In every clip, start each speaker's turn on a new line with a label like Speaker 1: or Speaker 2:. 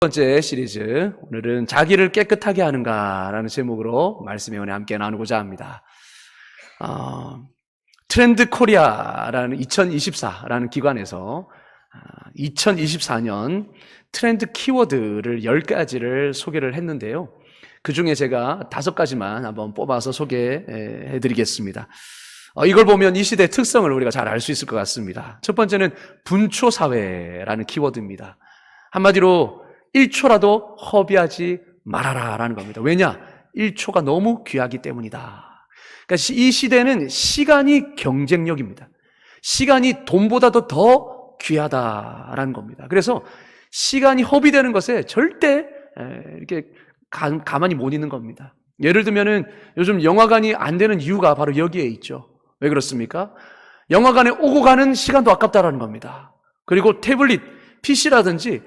Speaker 1: 번째 시리즈, 오늘은 자기를 깨끗하게 하는가라는 제목으로 말씀의 은혜 함께 나누고자 합니다. 트렌드 코리아라는 2024라는 기관에서 2024년 트렌드 키워드를 10가지를 소개를 했는데요. 그 중에 제가 5가지만 한번 뽑아서 소개해 드리겠습니다. 이걸 보면 이 시대의 특성을 우리가 잘 알 수 있을 것 같습니다. 첫 번째는 분초사회라는 키워드입니다. 한마디로 1초라도 허비하지 말아라 라는 겁니다. 왜냐? 1초가 너무 귀하기 때문이다. 그러니까 이 시대는 시간이 경쟁력입니다. 시간이 돈보다도 더 귀하다라는 겁니다. 그래서 시간이 허비되는 것에 절대 이렇게 가만히 못 있는 겁니다. 예를 들면은 요즘 영화관이 안 되는 이유가 바로 여기에 있죠. 왜 그렇습니까? 영화관에 오고 가는 시간도 아깝다라는 겁니다. 그리고 태블릿, PC라든지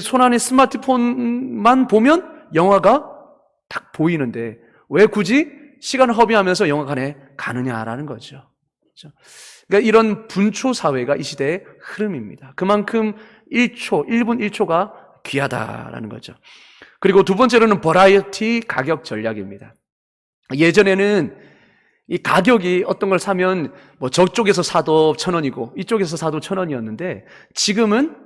Speaker 1: 손안에 스마트폰만 보면 영화가 딱 보이는데 왜 굳이 시간을 허비하면서 영화관에 가느냐라는 거죠. 그러니까 이런 분초 사회가 이 시대의 흐름입니다. 그만큼 1분 1초가 귀하다라는 거죠. 그리고 두 번째로는 버라이어티 가격 전략입니다. 예전에는 이 가격이 어떤 걸 사면 뭐 저쪽에서 사도 1,000원이고 이쪽에서 사도 1,000원이었는데 지금은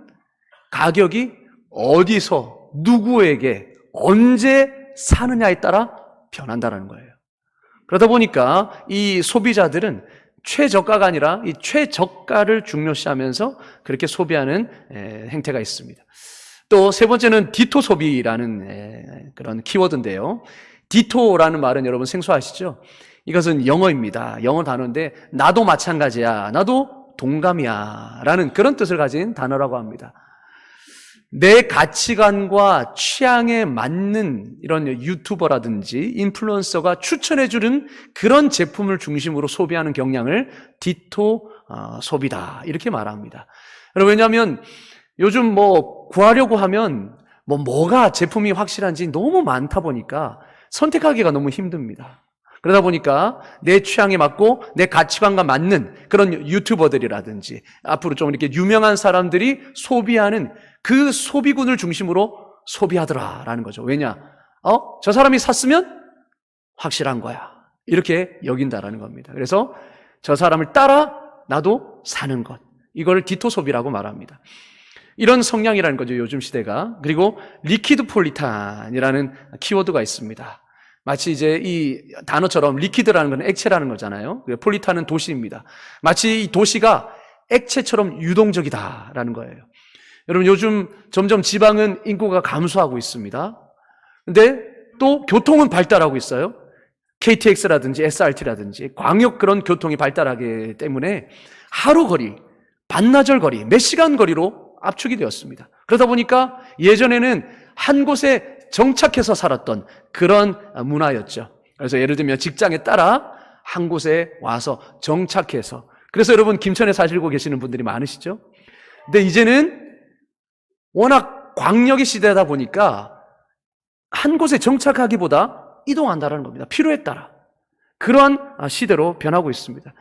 Speaker 1: 가격이 어디서 누구에게 언제 사느냐에 따라 변한다는 거예요. 그러다 보니까 이 소비자들은 최저가가 아니라 이 최저가를 중요시하면서 그렇게 소비하는 행태가 있습니다. 또 세 번째는 디토 소비라는 그런 키워드인데요. 디토라는 말은 여러분 생소하시죠? 이것은 영어입니다. 영어 단어인데 나도 마찬가지야, 나도 동감이야 라는 그런 뜻을 가진 단어라고 합니다. 내 가치관과 취향에 맞는 이런 유튜버라든지 인플루언서가 추천해주는 그런 제품을 중심으로 소비하는 경향을 디토 소비다 이렇게 말합니다. 왜냐하면 요즘 뭐 구하려고 하면 뭐가 제품이 확실한지 너무 많다 보니까 선택하기가 너무 힘듭니다. 그러다 보니까 내 취향에 맞고 내 가치관과 맞는 그런 유튜버들이라든지 앞으로 좀 이렇게 유명한 사람들이 소비하는 그 소비군을 중심으로 소비하더라라는 거죠. 왜냐? 저 사람이 샀으면 확실한 거야. 이렇게 여긴다라는 겁니다. 그래서 저 사람을 따라 나도 사는 것. 이걸 디토 소비라고 말합니다. 이런 성향이라는 거죠, 요즘 시대가. 그리고 리퀴드 폴리탄이라는 키워드가 있습니다. 마치 이제 이 단어처럼 리퀴드라는 건 액체라는 거잖아요. 폴리탄은 도시입니다. 마치 이 도시가 액체처럼 유동적이다라는 거예요. 여러분 요즘 점점 지방은 인구가 감소하고 있습니다. 근데 또 교통은 발달하고 있어요. KTX라든지 SRT라든지 광역 그런 교통이 발달하기 때문에 하루 거리, 반나절 거리, 몇 시간 거리로 압축이 되었습니다. 그러다 보니까 예전에는 한 곳에 정착해서 살았던 그런 문화였죠. 그래서 예를 들면 직장에 따라 한 곳에 와서 정착해서, 그래서 여러분 김천에 사시고 계시는 분들이 많으시죠? 근데 이제는 워낙 광역의 시대다 보니까 한 곳에 정착하기보다 이동한다는 겁니다. 필요에 따라. 그러한 시대로 변하고 있습니다.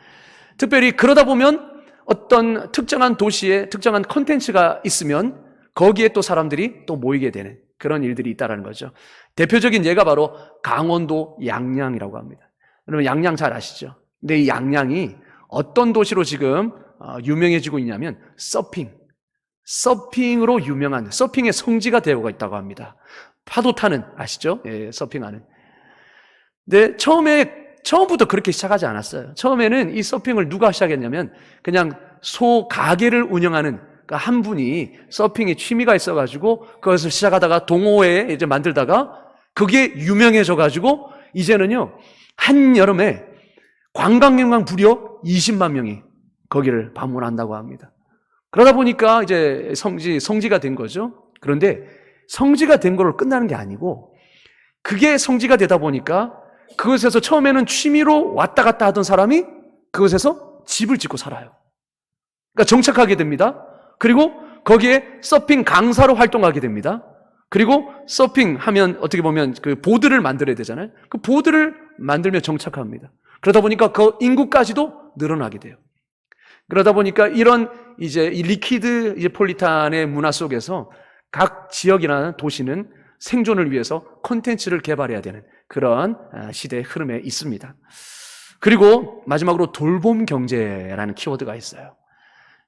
Speaker 1: 특별히 그러다 보면 어떤 특정한 도시에 특정한 콘텐츠가 있으면 거기에 또 사람들이 또 모이게 되는 그런 일들이 있다는 거죠. 대표적인 예가 바로 강원도 양양이라고 합니다. 여러분 양양 잘 아시죠? 근데 이 양양이 어떤 도시로 지금 유명해지고 있냐면 서핑으로 유명한, 서핑의 성지가 되어 있다고 합니다. 파도 타는, 아시죠? 예, 서핑하는. 근데 처음부터 그렇게 시작하지 않았어요. 처음에는 이 서핑을 누가 시작했냐면 그냥 가게를 운영하는 한 분이 서핑에 취미가 있어가지고 그것을 시작하다가 동호회 이제 만들다가 그게 유명해져가지고 이제는요 한여름에 관광객만 무려 20만 명이 거기를 방문한다고 합니다. 그러다 보니까 이제 성지가 된 거죠. 그런데 성지가 된 걸로 끝나는 게 아니고 그게 성지가 되다 보니까 그것에서 처음에는 취미로 왔다 갔다 하던 사람이 그것에서 집을 짓고 살아요. 그러니까 정착하게 됩니다. 그리고 거기에 서핑 강사로 활동하게 됩니다. 그리고 서핑하면 어떻게 보면 그 보드를 만들어야 되잖아요. 그 보드를 만들며 정착합니다. 그러다 보니까 그 인구까지도 늘어나게 돼요. 그러다 보니까 이런 이제 이 리퀴드 폴리탄의 문화 속에서 각 지역이나 도시는 생존을 위해서 콘텐츠를 개발해야 되는 그런 시대의 흐름에 있습니다. 그리고 마지막으로 돌봄 경제라는 키워드가 있어요.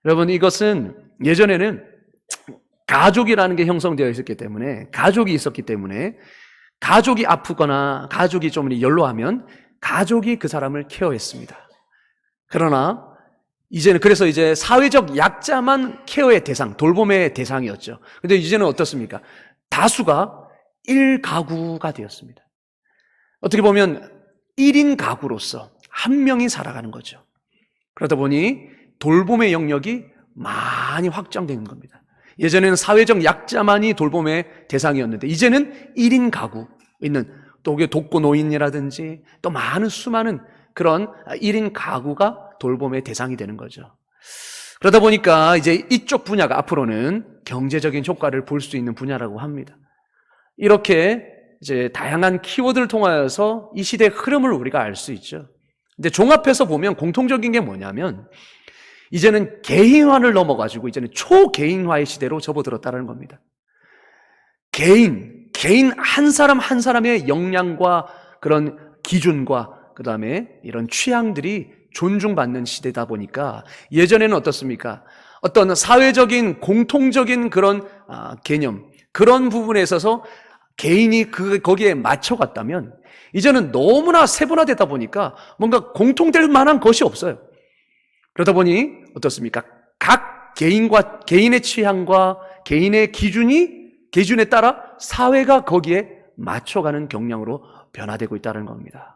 Speaker 1: 여러분, 이것은 예전에는 가족이라는 게 형성되어 있었기 때문에, 가족이 있었기 때문에 가족이 아프거나 가족이 좀 연로하면 가족이 그 사람을 케어했습니다. 그러나 이제는 그래서 이제 사회적 약자만 케어의 대상, 돌봄의 대상이었죠. 근데 이제는 어떻습니까? 다수가 1가구가 되었습니다. 어떻게 보면 1인 가구로서 한 명이 살아가는 거죠. 그러다 보니 돌봄의 영역이 많이 확장된 겁니다. 예전에는 사회적 약자만이 돌봄의 대상이었는데 이제는 1인 가구 있는 또 독거노인이라든지 또 많은 수많은 그런 1인 가구가 돌봄의 대상이 되는 거죠. 그러다 보니까 이제 이쪽 분야가 앞으로는 경제적인 효과를 볼 수 있는 분야라고 합니다. 이렇게 이제 다양한 키워드를 통하여서 이 시대의 흐름을 우리가 알 수 있죠. 근데 종합해서 보면 공통적인 게 뭐냐면 이제는 개인화를 넘어가지고 이제는 초개인화의 시대로 접어들었다는 겁니다. 개인 한 사람 한 사람의 역량과 그런 기준과 그 다음에 이런 취향들이 존중받는 시대다 보니까 예전에는 어떻습니까? 어떤 사회적인 공통적인 그런 개념, 그런 부분에 있어서 개인이 거기에 맞춰갔다면 이제는 너무나 세분화되다 보니까 뭔가 공통될 만한 것이 없어요. 그러다 보니 어떻습니까? 각 개인의 취향과 개인의 기준에 따라 사회가 거기에 맞춰가는 경향으로 변화되고 있다는 겁니다.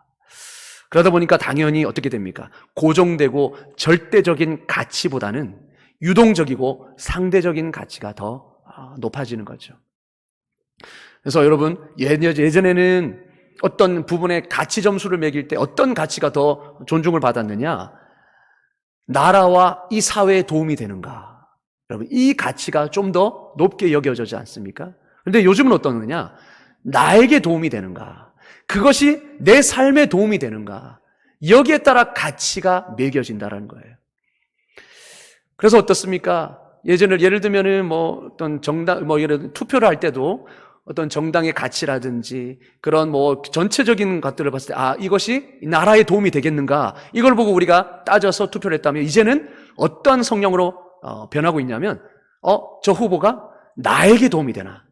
Speaker 1: 그러다 보니까 당연히 어떻게 됩니까? 고정되고 절대적인 가치보다는 유동적이고 상대적인 가치가 더 높아지는 거죠. 그래서 여러분, 예전에는 어떤 부분에 가치 점수를 매길 때 어떤 가치가 더 존중을 받았느냐? 나라와 이 사회에 도움이 되는가? 여러분, 이 가치가 좀 더 높게 여겨지지 않습니까? 그런데 요즘은 어떠느냐? 나에게 도움이 되는가? 그것이 내 삶에 도움이 되는가? 여기에 따라 가치가 매겨진다는 거예요. 그래서 어떻습니까? 예를 들면은 어떤 정당, 예를 들어 투표를 할 때도 어떤 정당의 가치라든지 그런 전체적인 것들을 봤을 때 이것이 나라에 도움이 되겠는가? 이걸 보고 우리가 따져서 투표를 했다면 이제는 어떤 성향으로 변하고 있냐면 저 후보가 나에게 도움이 되나?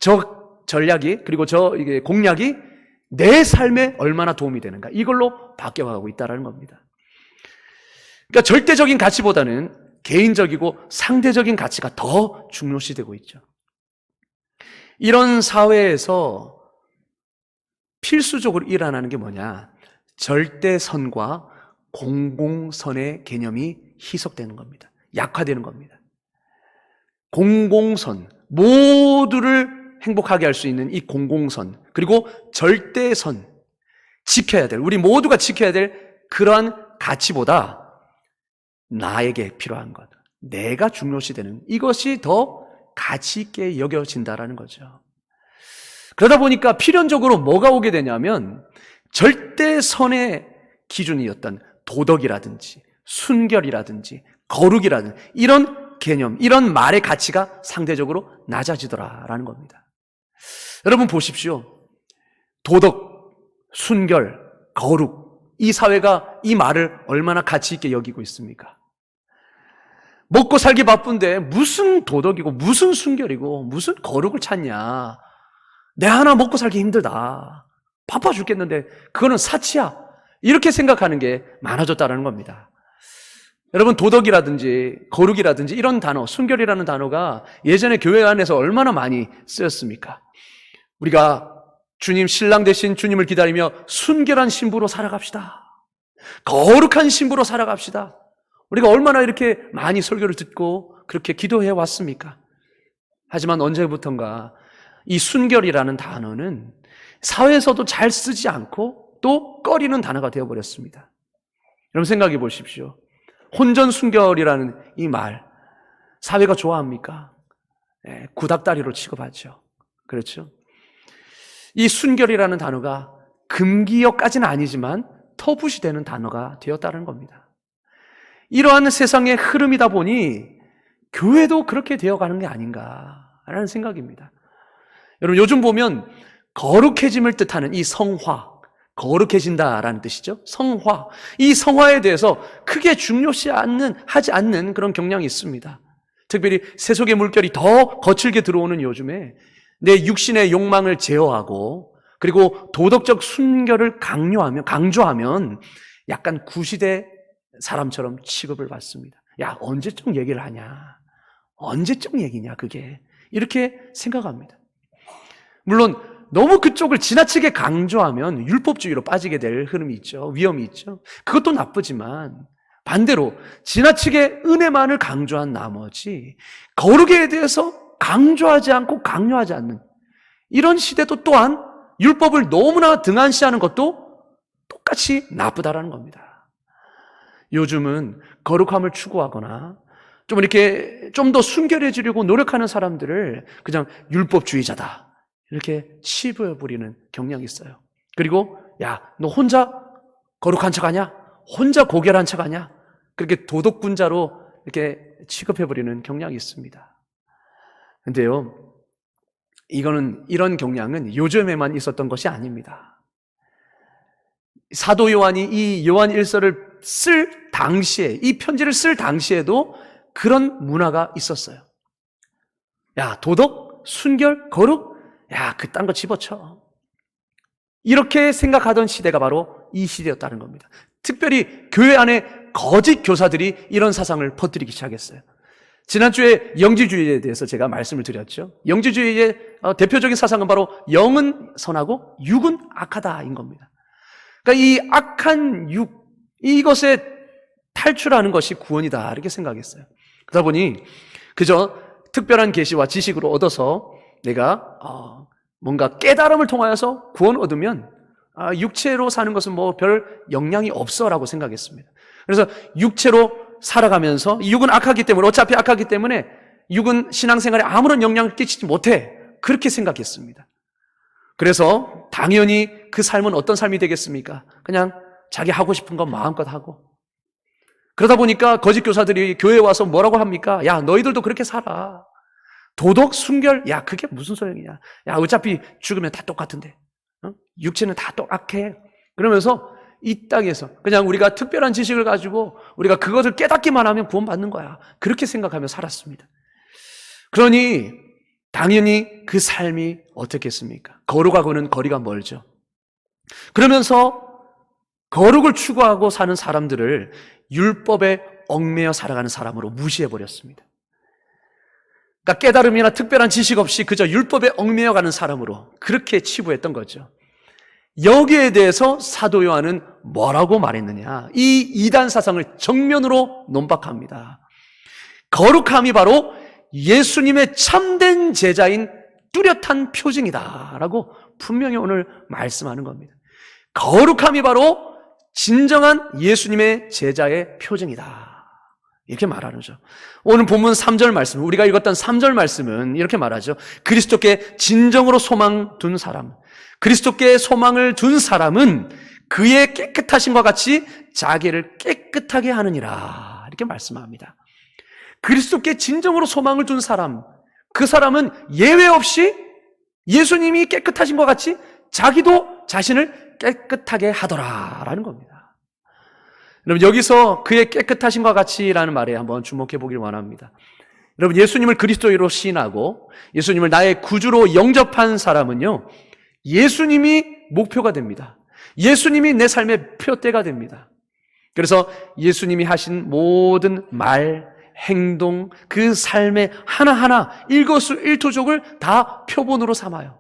Speaker 1: 저 전략이 그리고 이게 공약이 내 삶에 얼마나 도움이 되는가? 이걸로 바뀌어가고 있다는 겁니다. 그러니까 절대적인 가치보다는 개인적이고 상대적인 가치가 더 중요시되고 있죠. 이런 사회에서 필수적으로 일어나는 게 뭐냐? 절대선과 공공선의 개념이 희석되는 겁니다. 약화되는 겁니다. 공공선, 모두를 행복하게 할 수 있는 이 공공선, 그리고 절대선, 지켜야 될, 우리 모두가 지켜야 될 그러한 가치보다 나에게 필요한 것, 내가 중요시되는 이것이 더 가치 있게 여겨진다라는 거죠. 그러다 보니까 필연적으로 뭐가 오게 되냐면 절대선의 기준이었던 도덕이라든지 순결이라든지 거룩이라든지 이런 개념, 이런 말의 가치가 상대적으로 낮아지더라라는 겁니다. 여러분 보십시오. 도덕, 순결, 거룩, 이 사회가 이 말을 얼마나 가치 있게 여기고 있습니까? 먹고 살기 바쁜데 무슨 도덕이고 무슨 순결이고 무슨 거룩을 찾냐? 내 하나 먹고 살기 힘들다. 바빠 죽겠는데 그거는 사치야. 이렇게 생각하는 게 많아졌다는 겁니다. 여러분, 도덕이라든지 거룩이라든지 이런 단어, 순결이라는 단어가 예전에 교회 안에서 얼마나 많이 쓰였습니까? 우리가 주님, 신랑 되신 주님을 기다리며 순결한 신부로 살아갑시다. 거룩한 신부로 살아갑시다. 우리가 얼마나 이렇게 많이 설교를 듣고 그렇게 기도해 왔습니까? 하지만 언제부턴가 이 순결이라는 단어는 사회에서도 잘 쓰지 않고 또 꺼리는 단어가 되어버렸습니다. 여러분 생각해 보십시오. 혼전순결이라는 이 말, 사회가 좋아합니까? 구닥다리로 취급하죠. 그렇죠? 이 순결이라는 단어가 금기어까지는 아니지만 터부시 되는 단어가 되었다는 겁니다. 이러한 세상의 흐름이다 보니 교회도 그렇게 되어가는 게 아닌가 라는 생각입니다. 여러분, 요즘 보면 거룩해짐을 뜻하는 이 성화, 거룩해진다라는 뜻이죠. 성화. 이 성화에 대해서 크게 하지 않는 그런 경향이 있습니다. 특별히 세속의 물결이 더 거칠게 들어오는 요즘에 내 육신의 욕망을 제어하고 그리고 도덕적 순결을 강조하면 약간 구시대 사람처럼 취급을 받습니다. 야, 언제적 얘기를 하냐? 언제적 얘기냐, 그게. 이렇게 생각합니다. 물론 너무 그쪽을 지나치게 강조하면 율법주의로 빠지게 될 흐름이 있죠. 위험이 있죠. 그것도 나쁘지만 반대로 지나치게 은혜만을 강조한 나머지 거룩에 대해서 강조하지 않고 강요하지 않는 이런 시대도 또한 율법을 너무나 등한시하는 것도 똑같이 나쁘다라는 겁니다. 요즘은 거룩함을 추구하거나 좀 더 순결해지려고 노력하는 사람들을 그냥 율법주의자다 이렇게 치부해버리는 경향이 있어요. 그리고 야, 너 혼자 거룩한 척하냐? 혼자 고결한 척하냐? 그렇게 도덕군자로 이렇게 취급해버리는 경향이 있습니다. 근데요, 이런 경향은 요즘에만 있었던 것이 아닙니다. 사도 요한이 이 요한 1서를 쓸 당시에, 이 편지를 쓸 당시에도 그런 문화가 있었어요. 야, 도덕, 순결, 거룩? 야, 그딴 거 집어쳐. 이렇게 생각하던 시대가 바로 이 시대였다는 겁니다. 특별히 교회 안에 거짓 교사들이 이런 사상을 퍼뜨리기 시작했어요. 지난주에 영지주의에 대해서 제가 말씀을 드렸죠. 영지주의의 대표적인 사상은 바로 영은 선하고 육은 악하다인 겁니다. 그러니까 이 악한 육, 이것에 탈출하는 것이 구원이다 이렇게 생각했어요. 그러다 보니 그저 특별한 계시와 지식으로 얻어서 내가 뭔가 깨달음을 통하여서 구원 얻으면 육체로 사는 것은 뭐 별 영향이 없어라고 생각했습니다. 그래서 육체로 살아가면서 이 육은 악하기 때문에 어차피 악하기 때문에 육은 신앙생활에 아무런 영향을 끼치지 못해 그렇게 생각했습니다. 그래서 당연히 그 삶은 어떤 삶이 되겠습니까? 그냥 자기 하고 싶은 건 마음껏 하고 그러다 보니까 거짓 교사들이 교회에 와서 뭐라고 합니까? 야, 너희들도 그렇게 살아. 도덕, 순결, 야, 그게 무슨 소용이냐. 야, 어차피 죽으면 다 똑같은데. 육체는 다 악해. 그러면서 이 땅에서 그냥 우리가 특별한 지식을 가지고 우리가 그것을 깨닫기만 하면 구원받는 거야. 그렇게 생각하며 살았습니다. 그러니 당연히 그 삶이 어떻겠습니까? 거룩하고는 거리가 멀죠. 그러면서 거룩을 추구하고 사는 사람들을 율법에 얽매여 살아가는 사람으로 무시해버렸습니다. 그러니까 깨달음이나 특별한 지식 없이 그저 율법에 얽매여 가는 사람으로 그렇게 치부했던 거죠. 여기에 대해서 사도 요한은 뭐라고 말했느냐? 이 이단 사상을 정면으로 논박합니다. 거룩함이 바로 예수님의 참된 제자인 뚜렷한 표징이다라고 분명히 오늘 말씀하는 겁니다. 거룩함이 바로 진정한 예수님의 제자의 표징이다. 이렇게 말하는 거죠. 오늘 본문 3절 말씀, 우리가 읽었던 3절 말씀은 이렇게 말하죠. 그리스도께 진정으로 소망 둔 사람, 그리스도께 소망을 둔 사람은 그의 깨끗하심과 같이 자기를 깨끗하게 하느니라. 이렇게 말씀합니다. 그리스도께 진정으로 소망을 둔 사람, 그 사람은 예외 없이 예수님이 깨끗하신 것 같이 자기도 자신을 깨끗하게 하더라라는 겁니다. 여러분, 여기서 그의 깨끗하신과 같이라는 말에 한번 주목해 보길 원합니다. 여러분, 예수님을 그리스도로 시인하고 예수님을 나의 구주로 영접한 사람은요, 예수님이 목표가 됩니다. 예수님이 내 삶의 표대가 됩니다. 그래서 예수님이 하신 모든 말, 행동, 그 삶의 하나하나 일거수일투족을 다 표본으로 삼아요.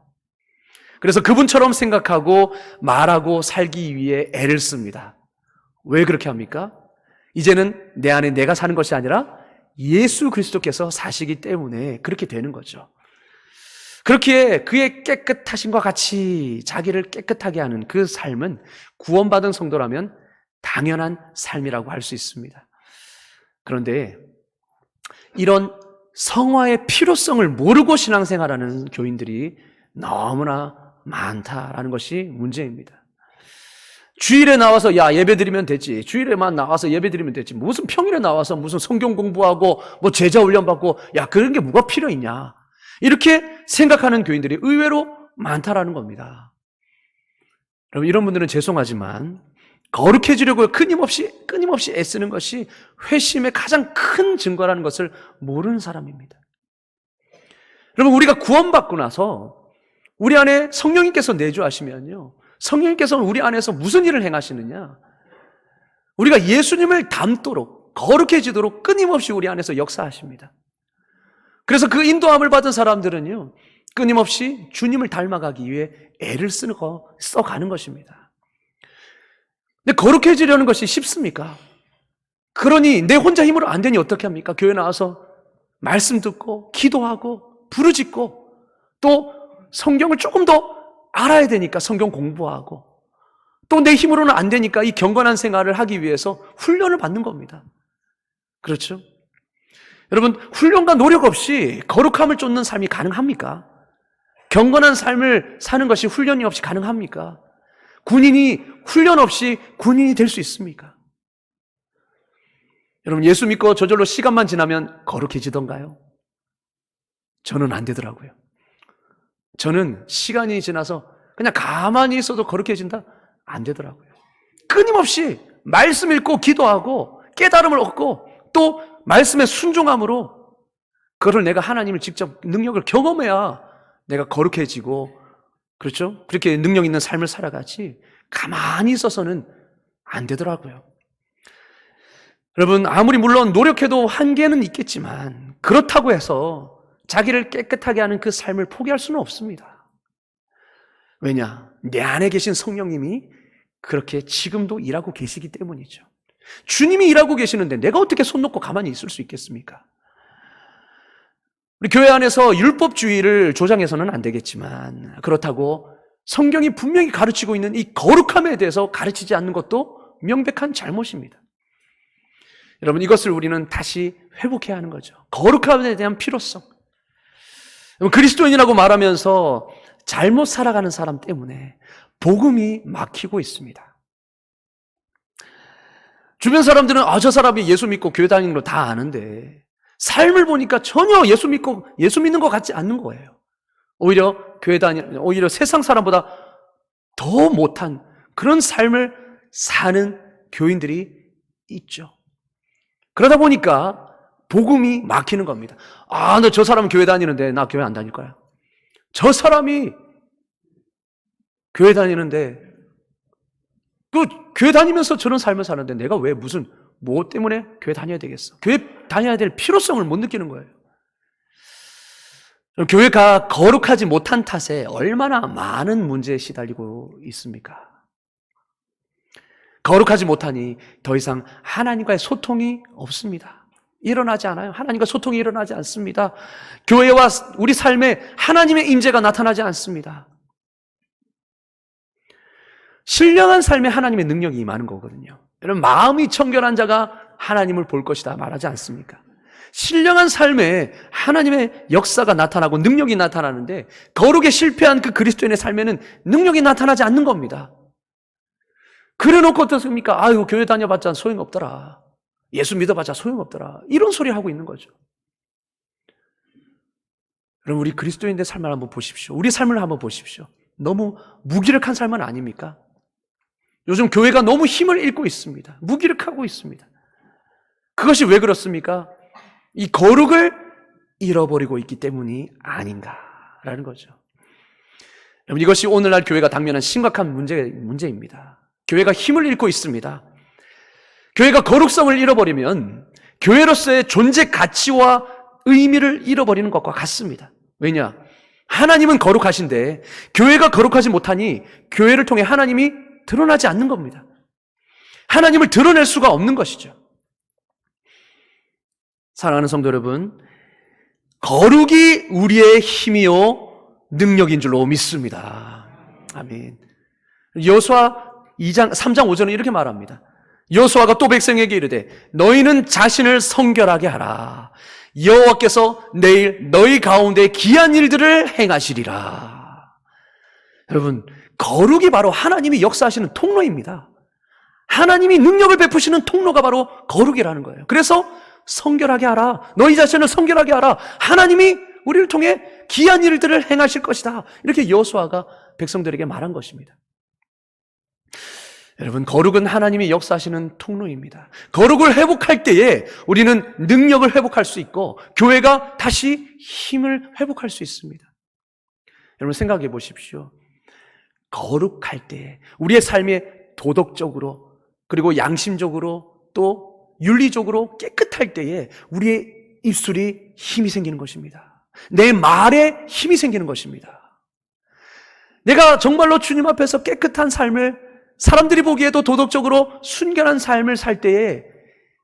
Speaker 1: 그래서 그분처럼 생각하고 말하고 살기 위해 애를 씁니다. 왜 그렇게 합니까? 이제는 내 안에 내가 사는 것이 아니라 예수 그리스도께서 사시기 때문에 그렇게 되는 거죠. 그렇기에 그의 깨끗하심과 같이 자기를 깨끗하게 하는 그 삶은 구원받은 성도라면 당연한 삶이라고 할 수 있습니다. 그런데 이런 성화의 필요성을 모르고 신앙생활하는 교인들이 너무나 많다라는 것이 문제입니다. 주일에 나와서 야, 예배드리면 되지. 주일에만 나와서 예배드리면 되지. 무슨 평일에 나와서 무슨 성경 공부하고 뭐 제자 훈련 받고 야, 그런 게 뭐가 필요 있냐. 이렇게 생각하는 교인들이 의외로 많다라는 겁니다. 여러분, 이런 분들은 죄송하지만 거룩해지려고 끊임없이 애쓰는 것이 회심의 가장 큰 증거라는 것을 모르는 사람입니다. 여러분, 우리가 구원받고 나서 우리 안에 성령님께서 내주하시면요, 성령님께서는 우리 안에서 무슨 일을 행하시느냐? 우리가 예수님을 닮도록, 거룩해지도록 끊임없이 우리 안에서 역사하십니다. 그래서 그 인도함을 받은 사람들은요, 끊임없이 주님을 닮아가기 위해 애를 써가는 것입니다. 근데 거룩해지려는 것이 쉽습니까? 그러니 내 혼자 힘으로 안 되니 어떻게 합니까? 교회 나와서 말씀 듣고 기도하고 부르짖고 또 성경을 조금 더 알아야 되니까 성경 공부하고 또 내 힘으로는 안 되니까 이 경건한 생활을 하기 위해서 훈련을 받는 겁니다. 그렇죠? 여러분, 훈련과 노력 없이 거룩함을 쫓는 삶이 가능합니까? 경건한 삶을 사는 것이 훈련이 없이 가능합니까? 군인이 훈련 없이 군인이 될 수 있습니까? 여러분, 예수 믿고 저절로 시간만 지나면 거룩해지던가요? 저는 안 되더라고요. 저는 시간이 지나서 그냥 가만히 있어도 거룩해진다? 안 되더라고요. 끊임없이 말씀 읽고 기도하고 깨달음을 얻고 또 말씀의 순종함으로 그걸 내가 하나님을 직접 능력을 경험해야 내가 거룩해지고, 그렇죠? 그렇게 능력 있는 삶을 살아가지 가만히 있어서는 안 되더라고요. 여러분, 아무리 물론 노력해도 한계는 있겠지만 그렇다고 해서 자기를 깨끗하게 하는 그 삶을 포기할 수는 없습니다. 왜냐? 내 안에 계신 성령님이 그렇게 지금도 일하고 계시기 때문이죠. 주님이 일하고 계시는데 내가 어떻게 손 놓고 가만히 있을 수 있겠습니까? 우리 교회 안에서 율법주의를 조장해서는 안 되겠지만 그렇다고 성경이 분명히 가르치고 있는 이 거룩함에 대해서 가르치지 않는 것도 명백한 잘못입니다. 여러분, 이것을 우리는 다시 회복해야 하는 거죠. 거룩함에 대한 필요성. 그리스도인이라고 말하면서 잘못 살아가는 사람 때문에 복음이 막히고 있습니다. 주변 사람들은 저 사람이 예수 믿고 교회 다니는 거 다 아는데 삶을 보니까 전혀 예수 믿는 것 같지 않는 거예요. 오히려 세상 사람보다 더 못한 그런 삶을 사는 교인들이 있죠. 그러다 보니까 복음이 막히는 겁니다. 너 저 사람은 교회 다니는데 나 교회 안 다닐 거야. 저 사람이 교회 다니는데 교회 다니면서 저런 삶을 사는데 내가 왜 뭐 때문에 교회 다녀야 되겠어? 교회 다녀야 될 필요성을 못 느끼는 거예요. 교회가 거룩하지 못한 탓에 얼마나 많은 문제에 시달리고 있습니까? 거룩하지 못하니 더 이상 하나님과의 소통이 없습니다. 일어나지 않아요. 하나님과 소통이 일어나지 않습니다. 교회와 우리 삶에 하나님의 임재가 나타나지 않습니다. 신령한 삶에 하나님의 능력이 임하는 거거든요. 여러분, 마음이 청결한 자가 하나님을 볼 것이다 말하지 않습니까? 신령한 삶에 하나님의 역사가 나타나고 능력이 나타나는데 거룩에 실패한 그 그리스도인의 삶에는 능력이 나타나지 않는 겁니다. 그래놓고 어떻습니까? 교회 다녀봤자 소용없더라. 예수 믿어봤자 소용없더라. 이런 소리 하고 있는 거죠. 여러분, 우리 그리스도인의 삶을 한번 보십시오. 우리 삶을 한번 보십시오. 너무 무기력한 삶은 아닙니까? 요즘 교회가 너무 힘을 잃고 있습니다. 무기력하고 있습니다. 그것이 왜 그렇습니까? 이 거룩을 잃어버리고 있기 때문이 아닌가라는 거죠. 여러분, 이것이 오늘날 교회가 당면한 심각한 문제입니다. 교회가 힘을 잃고 있습니다. 교회가 거룩성을 잃어버리면 교회로서의 존재 가치와 의미를 잃어버리는 것과 같습니다. 왜냐? 하나님은 거룩하신데 교회가 거룩하지 못하니 교회를 통해 하나님이 드러나지 않는 겁니다. 하나님을 드러낼 수가 없는 것이죠. 사랑하는 성도 여러분, 거룩이 우리의 힘이요 능력인 줄로 믿습니다. 아멘. 여호수아 3장 5절은 이렇게 말합니다. 여호수아가 또 백성에게 이르되 너희는 자신을 성결하게 하라. 여호와께서 내일 너희 가운데 기한 일들을 행하시리라. 여러분, 거룩이 바로 하나님이 역사하시는 통로입니다. 하나님이 능력을 베푸시는 통로가 바로 거룩이라는 거예요. 그래서 성결하게 하라. 너희 자신을 성결하게 하라. 하나님이 우리를 통해 기이한 일들을 행하실 것이다. 이렇게 여호수아가 백성들에게 말한 것입니다. 여러분, 거룩은 하나님이 역사하시는 통로입니다. 거룩을 회복할 때에 우리는 능력을 회복할 수 있고 교회가 다시 힘을 회복할 수 있습니다. 여러분, 생각해 보십시오. 거룩할 때에 우리의 삶이 도덕적으로 그리고 양심적으로 또 윤리적으로 깨끗할 때에 우리의 입술이 힘이 생기는 것입니다. 내 말에 힘이 생기는 것입니다. 내가 정말로 주님 앞에서 깨끗한 삶을, 사람들이 보기에도 도덕적으로 순결한 삶을 살 때에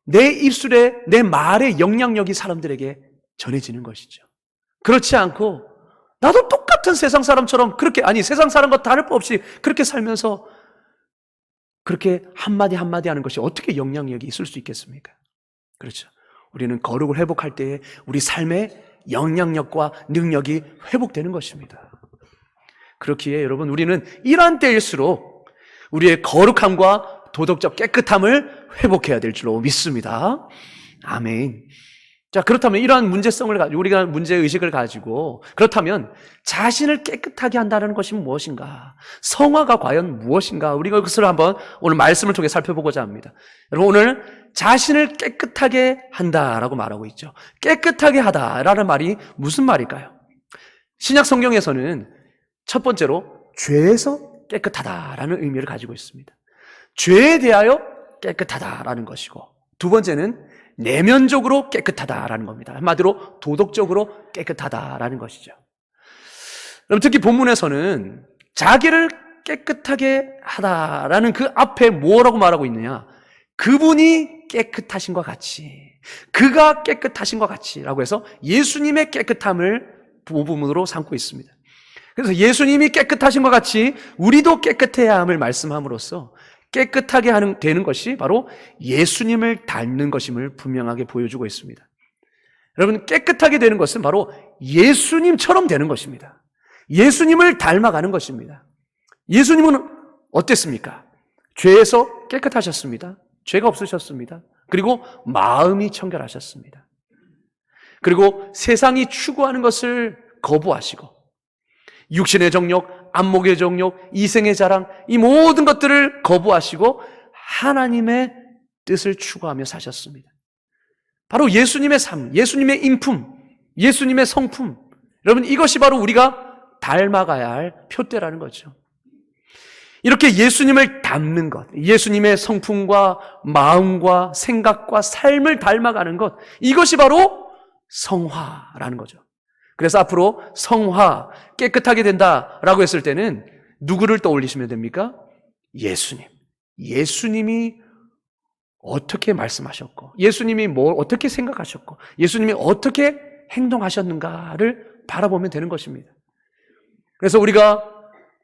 Speaker 1: 내 입술에, 내 말의 영향력이 사람들에게 전해지는 것이죠. 그렇지 않고 나도 똑같은 세상 사람처럼 그렇게, 아니 세상 사람과 다를 바 없이 그렇게 살면서 그렇게 한마디 한마디 하는 것이 어떻게 영향력이 있을 수 있겠습니까? 그렇죠. 우리는 거룩을 회복할 때에 우리 삶의 영향력과 능력이 회복되는 것입니다. 그렇기에 여러분, 우리는 이러한 때일수록 우리의 거룩함과 도덕적 깨끗함을 회복해야 될 줄로 믿습니다. 아멘. 자, 그렇다면 이러한 문제성을 가지고, 우리가 문제의식을 가지고, 그렇다면 자신을 깨끗하게 한다는 것이 무엇인가? 성화가 과연 무엇인가? 우리가 그것을 한번 오늘 말씀을 통해 살펴보고자 합니다. 여러분, 오늘 자신을 깨끗하게 한다라고 말하고 있죠. 깨끗하게 하다라는 말이 무슨 말일까요? 신약 성경에서는 첫 번째로 죄에서 깨끗하다라는 의미를 가지고 있습니다. 죄에 대하여 깨끗하다라는 것이고, 두 번째는 내면적으로 깨끗하다라는 겁니다. 한마디로 도덕적으로 깨끗하다라는 것이죠. 그럼 특히 본문에서는 자기를 깨끗하게 하다라는 그 앞에 뭐라고 말하고 있느냐? 그분이 깨끗하신 것 같이, 그가 깨끗하신 것 같이라고 해서 예수님의 깨끗함을 부분으로 삼고 있습니다. 그래서 예수님이 깨끗하신 것 같이 우리도 깨끗해야 함을 말씀함으로써 깨끗하게 되는 것이 바로 예수님을 닮는 것임을 분명하게 보여주고 있습니다. 여러분, 깨끗하게 되는 것은 바로 예수님처럼 되는 것입니다. 예수님을 닮아가는 것입니다. 예수님은 어땠습니까? 죄에서 깨끗하셨습니다. 죄가 없으셨습니다. 그리고 마음이 청결하셨습니다. 그리고 세상이 추구하는 것을 거부하시고 육신의 정욕, 안목의 정욕, 이생의 자랑, 이 모든 것들을 거부하시고 하나님의 뜻을 추구하며 사셨습니다. 바로 예수님의 삶, 예수님의 인품, 예수님의 성품, 여러분, 이것이 바로 우리가 닮아가야 할 표대라는 거죠. 이렇게 예수님을 닮는 것, 예수님의 성품과 마음과 생각과 삶을 닮아가는 것, 이것이 바로 성화라는 거죠. 그래서 앞으로 성화, 깨끗하게 된다라고 했을 때는 누구를 떠올리시면 됩니까? 예수님. 예수님이 어떻게 말씀하셨고, 예수님이 뭘 어떻게 생각하셨고, 예수님이 어떻게 행동하셨는가를 바라보면 되는 것입니다. 그래서 우리가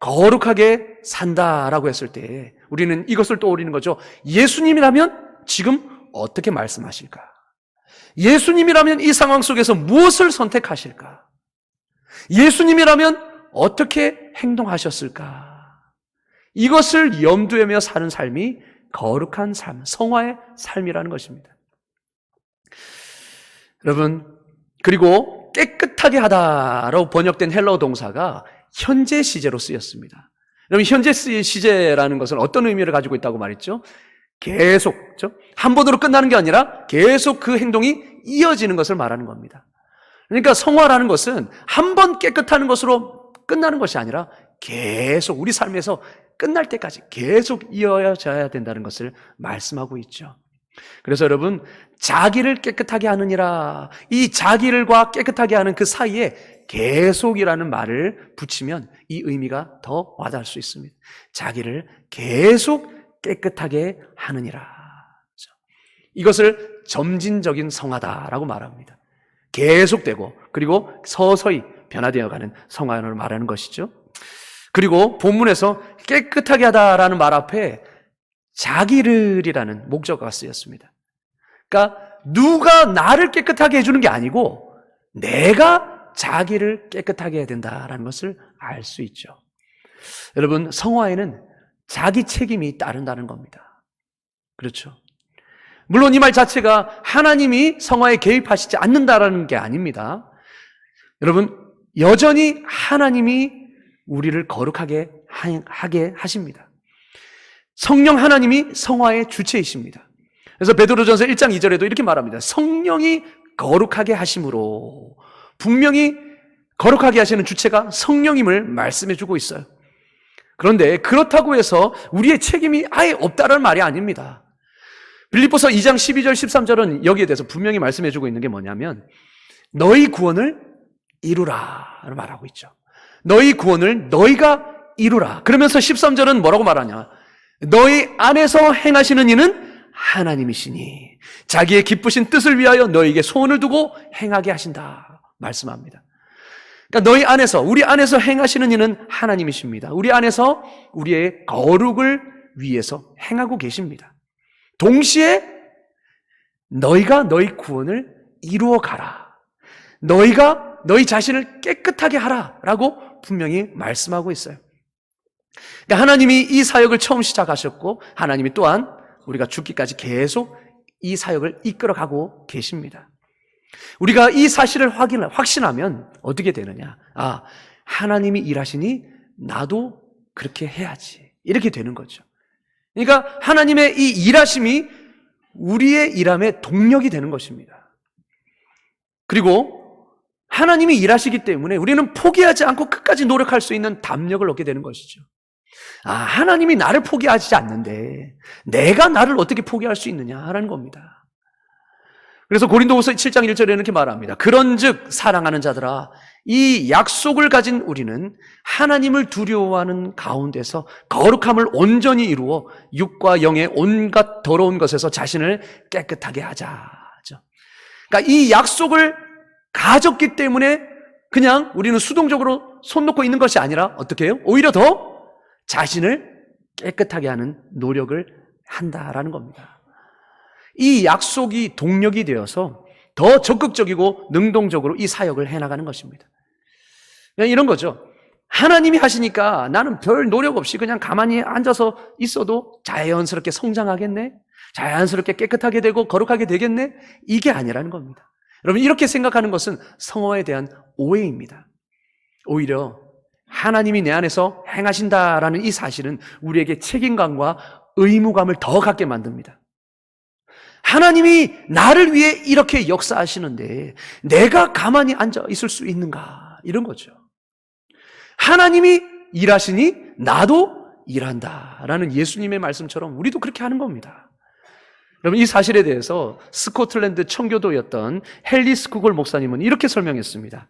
Speaker 1: 거룩하게 산다라고 했을 때 우리는 이것을 떠올리는 거죠. 예수님이라면 지금 어떻게 말씀하실까? 예수님이라면 이 상황 속에서 무엇을 선택하실까? 예수님이라면 어떻게 행동하셨을까? 이것을 염두에며 사는 삶이 거룩한 삶, 성화의 삶이라는 것입니다. 여러분, 그리고 깨끗하게 하다라고 번역된 헬라어 동사가 현재 시제로 쓰였습니다. 여러분, 현재 시제라는 것은 어떤 의미를 가지고 있다고 말했죠? 계속, 그렇죠? 한 번으로 끝나는 게 아니라 계속 그 행동이 이어지는 것을 말하는 겁니다. 그러니까 성화라는 것은 한 번 깨끗하는 것으로 끝나는 것이 아니라 계속 우리 삶에서 끝날 때까지 계속 이어져야 된다는 것을 말씀하고 있죠. 그래서 여러분, 자기를 깨끗하게 하느니라, 이 자기를과 깨끗하게 하는 그 사이에 계속이라는 말을 붙이면 이 의미가 더 와닿을 수 있습니다. 자기를 계속 깨끗하게 하느니라. 이것을 점진적인 성화다라고 말합니다. 계속되고 그리고 서서히 변화되어가는 성화를 말하는 것이죠. 그리고 본문에서 깨끗하게 하다라는 말 앞에 자기를이라는 목적어가 쓰였습니다. 그러니까 누가 나를 깨끗하게 해주는 게 아니고 내가 자기를 깨끗하게 해야 된다라는 것을 알 수 있죠. 여러분, 성화에는 자기 책임이 따른다는 겁니다. 그렇죠. 물론 이 말 자체가 하나님이 성화에 개입하시지 않는다라는 게 아닙니다. 여러분, 여전히 하나님이 우리를 거룩하게 하게 하십니다. 성령 하나님이 성화의 주체이십니다. 그래서 베드로전서 1장 2절에도 이렇게 말합니다. 성령이 거룩하게 하심으로, 분명히 거룩하게 하시는 주체가 성령임을 말씀해 주고 있어요. 그런데 그렇다고 해서 우리의 책임이 아예 없다는 말이 아닙니다. 빌립보서 2장 12절 13절은 여기에 대해서 분명히 말씀해 주고 있는 게 뭐냐면 너희 구원을 이루라 말하고 있죠. 너희 구원을 너희가 이루라. 그러면서 13절은 뭐라고 말하냐? 너희 안에서 행하시는 이는 하나님이시니 자기의 기쁘신 뜻을 위하여 너희에게 소원을 두고 행하게 하신다 말씀합니다. 그러니까 너희 안에서, 우리 안에서 행하시는 이는 하나님이십니다. 우리 안에서 우리의 거룩을 위해서 행하고 계십니다. 동시에 너희가 너희 구원을 이루어 가라. 너희가 너희 자신을 깨끗하게 하라라고 분명히 말씀하고 있어요. 그러니까 하나님이 이 사역을 처음 시작하셨고 하나님이 또한 우리가 죽기까지 계속 이 사역을 이끌어가고 계십니다. 우리가 이 사실을 확신하면 어떻게 되느냐? 아, 하나님이 일하시니 나도 그렇게 해야지. 이렇게 되는 거죠. 그러니까 하나님의 이 일하심이 우리의 일함의 동력이 되는 것입니다. 그리고 하나님이 일하시기 때문에 우리는 포기하지 않고 끝까지 노력할 수 있는 담력을 얻게 되는 것이죠. 아, 하나님이 나를 포기하지 않는데 내가 나를 어떻게 포기할 수 있느냐라는 겁니다. 그래서 고린도후서 7장 1절에 이렇게 말합니다. 그런즉 사랑하는 자들아, 이 약속을 가진 우리는 하나님을 두려워하는 가운데서 거룩함을 온전히 이루어 육과 영의 온갖 더러운 것에서 자신을 깨끗하게 하자죠. 그러니까 이 약속을 가졌기 때문에 그냥 우리는 수동적으로 손 놓고 있는 것이 아니라 어떻게 해요? 오히려 더 자신을 깨끗하게 하는 노력을 한다라는 겁니다. 이 약속이 동력이 되어서 더 적극적이고 능동적으로 이 사역을 해나가는 것입니다. 이런 거죠. 하나님이 하시니까 나는 별 노력 없이 그냥 가만히 앉아서 있어도 자연스럽게 성장하겠네? 자연스럽게 깨끗하게 되고 거룩하게 되겠네? 이게 아니라는 겁니다. 여러분, 이렇게 생각하는 것은 성화에 대한 오해입니다. 오히려 하나님이 내 안에서 행하신다라는 이 사실은 우리에게 책임감과 의무감을 더 갖게 만듭니다. 하나님이 나를 위해 이렇게 역사하시는데 내가 가만히 앉아 있을 수 있는가? 이런 거죠. 하나님이 일하시니 나도 일한다라는 예수님의 말씀처럼 우리도 그렇게 하는 겁니다. 여러분, 이 사실에 대해서 스코틀랜드 청교도였던 헨리 스쿠걸 목사님은 이렇게 설명했습니다.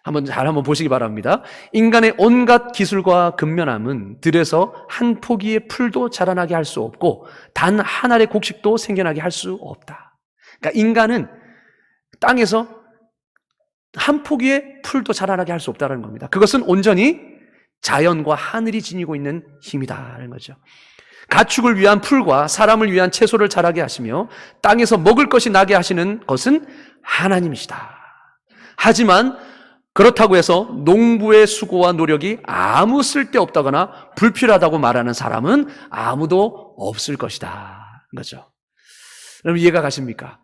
Speaker 1: 한번 보시기 바랍니다. 인간의 온갖 기술과 근면함은 들에서 한 포기의 풀도 자라나게 할 수 없고 단 한 알의 곡식도 생겨나게 할 수 없다. 그러니까 인간은 땅에서 한 포기의 풀도 자라나게 할 수 없다는 겁니다. 그것은 온전히 자연과 하늘이 지니고 있는 힘이다라는 거죠. 가축을 위한 풀과 사람을 위한 채소를 자라게 하시며 땅에서 먹을 것이 나게 하시는 것은 하나님이시다. 하지만 그렇다고 해서 농부의 수고와 노력이 아무 쓸데없다거나 불필요하다고 말하는 사람은 아무도 없을 것이다. 거죠. 여러분, 이해가 가십니까?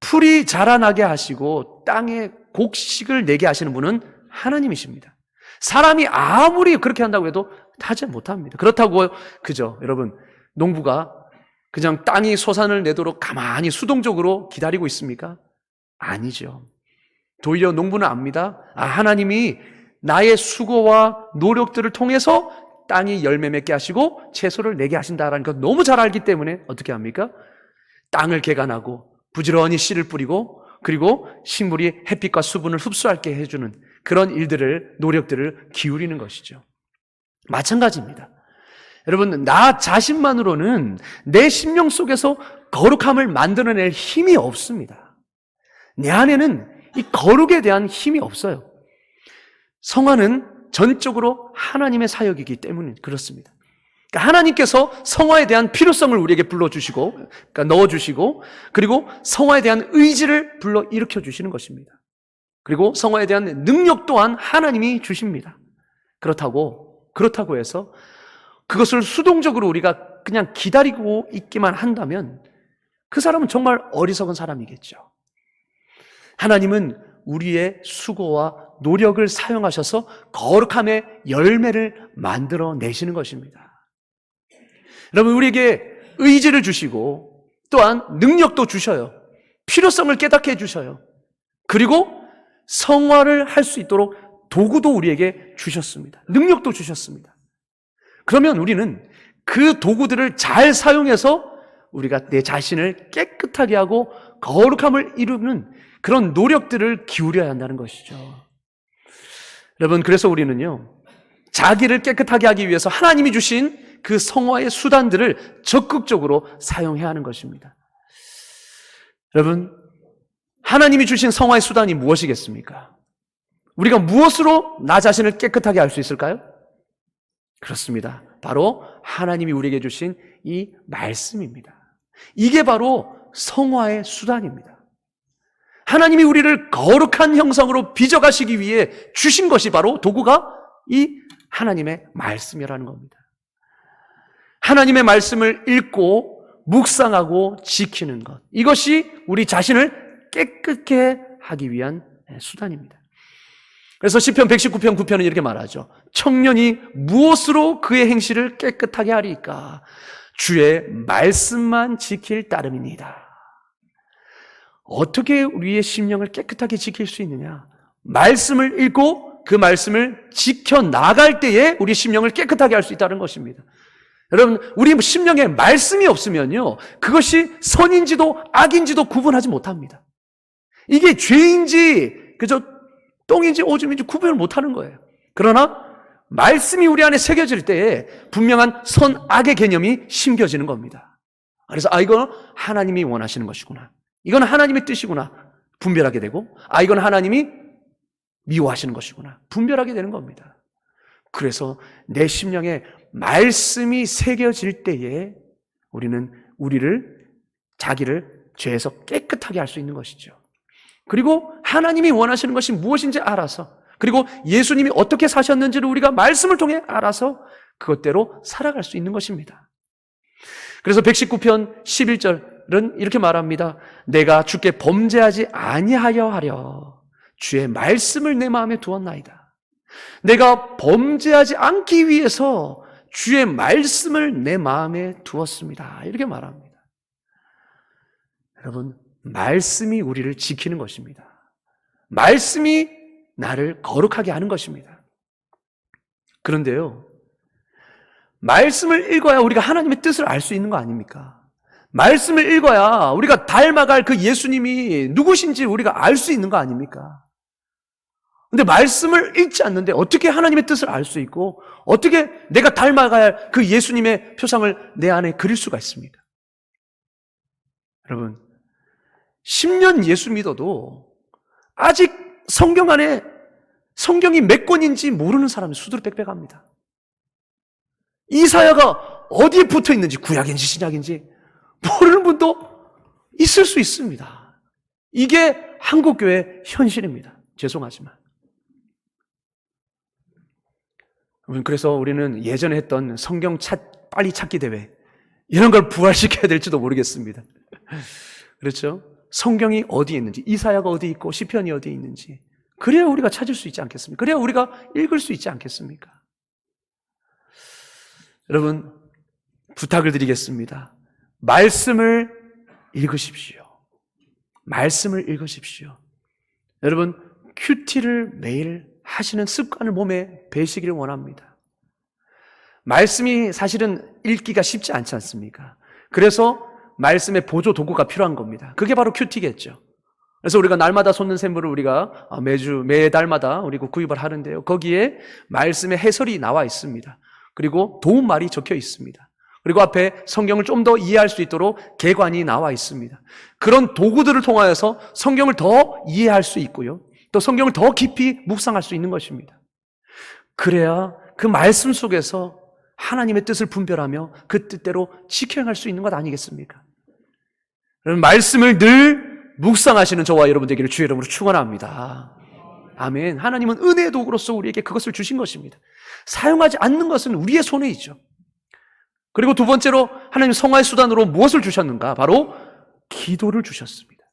Speaker 1: 풀이 자라나게 하시고 땅에 곡식을 내게 하시는 분은 하나님이십니다. 사람이 아무리 그렇게 한다고 해도 하지 못합니다. 그렇다고 그죠? 여러분, 농부가 그냥 땅이 소산을 내도록 가만히 수동적으로 기다리고 있습니까? 아니죠. 도리어 농부는 압니다. 아, 하나님이 나의 수고와 노력들을 통해서 땅이 열매 맺게 하시고 채소를 내게 하신다라는 걸 너무 잘 알기 때문에 어떻게 합니까? 땅을 개간하고 부지런히 씨를 뿌리고 그리고 식물이 햇빛과 수분을 흡수하게 해주는 그런 일들을, 노력들을 기울이는 것이죠. 마찬가지입니다. 여러분, 나 자신만으로는 내 심령 속에서 거룩함을 만들어낼 힘이 없습니다. 내 안에는 이 거룩에 대한 힘이 없어요. 성화는 전적으로 하나님의 사역이기 때문에 그렇습니다. 그러니까 하나님께서 성화에 대한 필요성을 우리에게 불러주시고, 그러니까 넣어주시고, 그리고 성화에 대한 의지를 불러 일으켜 주시는 것입니다. 그리고 성화에 대한 능력 또한 하나님이 주십니다. 그렇다고 해서 그것을 수동적으로 우리가 그냥 기다리고 있기만 한다면 그 사람은 정말 어리석은 사람이겠죠. 하나님은 우리의 수고와 노력을 사용하셔서 거룩함의 열매를 만들어 내시는 것입니다. 여러분, 우리에게 의지를 주시고 또한 능력도 주셔요. 필요성을 깨닫게 해주셔요. 그리고 성화를 할 수 있도록 도구도 우리에게 주셨습니다. 능력도 주셨습니다. 그러면 우리는 그 도구들을 잘 사용해서 우리가 내 자신을 깨끗하게 하고 거룩함을 이루는 그런 노력들을 기울여야 한다는 것이죠. 여러분, 그래서 우리는요, 자기를 깨끗하게 하기 위해서 하나님이 주신 그 성화의 수단들을 적극적으로 사용해야 하는 것입니다. 여러분, 하나님이 주신 성화의 수단이 무엇이겠습니까? 우리가 무엇으로 나 자신을 깨끗하게 할 수 있을까요? 그렇습니다. 바로 하나님이 우리에게 주신 이 말씀입니다. 이게 바로 성화의 수단입니다. 하나님이 우리를 거룩한 형상으로 빚어가시기 위해 주신 것이 바로 도구가 이 하나님의 말씀이라는 겁니다. 하나님의 말씀을 읽고 묵상하고 지키는 것, 이것이 우리 자신을 깨끗게 하기 위한 수단입니다. 그래서 시편 119편 9편은 이렇게 말하죠. 청년이 무엇으로 그의 행실을 깨끗하게 하리까? 주의 말씀만 지킬 따름이니이다. 어떻게 우리의 심령을 깨끗하게 지킬 수 있느냐? 말씀을 읽고 그 말씀을 지켜나갈 때에 우리 심령을 깨끗하게 할 수 있다는 것입니다. 여러분, 우리 심령에 말씀이 없으면요, 그것이 선인지도 악인지도 구분하지 못합니다. 이게 죄인지 그저 똥인지 오줌인지 구별을 못하는 거예요. 그러나 말씀이 우리 안에 새겨질 때에 분명한 선, 악의 개념이 심겨지는 겁니다. 그래서 이건 하나님이 원하시는 것이구나, 이건 하나님의 뜻이구나 분별하게 되고, 이건 하나님이 미워하시는 것이구나 분별하게 되는 겁니다. 그래서 내 심령에 말씀이 새겨질 때에 우리는 자기를 죄에서 깨끗하게 할 수 있는 것이죠. 그리고 하나님이 원하시는 것이 무엇인지 알아서, 그리고 예수님이 어떻게 사셨는지를 우리가 말씀을 통해 알아서 그것대로 살아갈 수 있는 것입니다. 그래서 119편 11절은 이렇게 말합니다. 내가 주께 범죄하지 아니하여 하려 주의 말씀을 내 마음에 두었나이다. 내가 범죄하지 않기 위해서 주의 말씀을 내 마음에 두었습니다. 이렇게 말합니다. 여러분, 말씀이 우리를 지키는 것입니다. 말씀이 나를 거룩하게 하는 것입니다. 그런데요, 말씀을 읽어야 우리가 하나님의 뜻을 알 수 있는 거 아닙니까? 말씀을 읽어야 우리가 닮아갈 그 예수님이 누구신지 우리가 알 수 있는 거 아닙니까? 근데 말씀을 읽지 않는데 어떻게 하나님의 뜻을 알 수 있고 어떻게 내가 닮아가야 할 그 예수님의 표상을 내 안에 그릴 수가 있습니까? 여러분, 10년 예수 믿어도 아직 성경 안에 성경이 몇 권인지 모르는 사람이 수두룩빽빽합니다. 이사야가 어디에 붙어 있는지, 구약인지 신약인지 모르는 분도 있을 수 있습니다. 이게 한국교회의 현실입니다. 죄송하지만. 그래서 우리는 예전에 했던 성경 빨리 찾기 대회, 이런 걸 부활시켜야 될지도 모르겠습니다. 그렇죠? 성경이 어디에 있는지, 이사야가 어디 있고 시편이 어디에 있는지, 그래야 우리가 찾을 수 있지 않겠습니까? 그래야 우리가 읽을 수 있지 않겠습니까? 여러분, 부탁을 드리겠습니다. 말씀을 읽으십시오. 말씀을 읽으십시오. 여러분, 큐티를 매일 하시는 습관을 몸에 배시기를 원합니다. 말씀이 사실은 읽기가 쉽지 않지 않습니까? 그래서 말씀의 보조 도구가 필요한 겁니다. 그게 바로 큐티겠죠. 그래서 우리가 날마다 솟는 샘물을 우리가 매달마다 우리가 구입을 하는데요. 거기에 말씀의 해설이 나와 있습니다. 그리고 도움말이 적혀 있습니다. 그리고 앞에 성경을 좀 더 이해할 수 있도록 개관이 나와 있습니다. 그런 도구들을 통하여서 성경을 더 이해할 수 있고요. 또 성경을 더 깊이 묵상할 수 있는 것입니다. 그래야 그 말씀 속에서 하나님의 뜻을 분별하며 그 뜻대로 지켜행할 수 있는 것 아니겠습니까? 그럼 말씀을 늘 묵상하시는 저와 여러분 되기를 주의 이름으로 축원합니다. 아멘. 하나님은 은혜의 도구로서 우리에게 그것을 주신 것입니다. 사용하지 않는 것은 우리의 손에 있죠. 그리고 두 번째로 하나님 성화의 수단으로 무엇을 주셨는가? 바로 기도를 주셨습니다.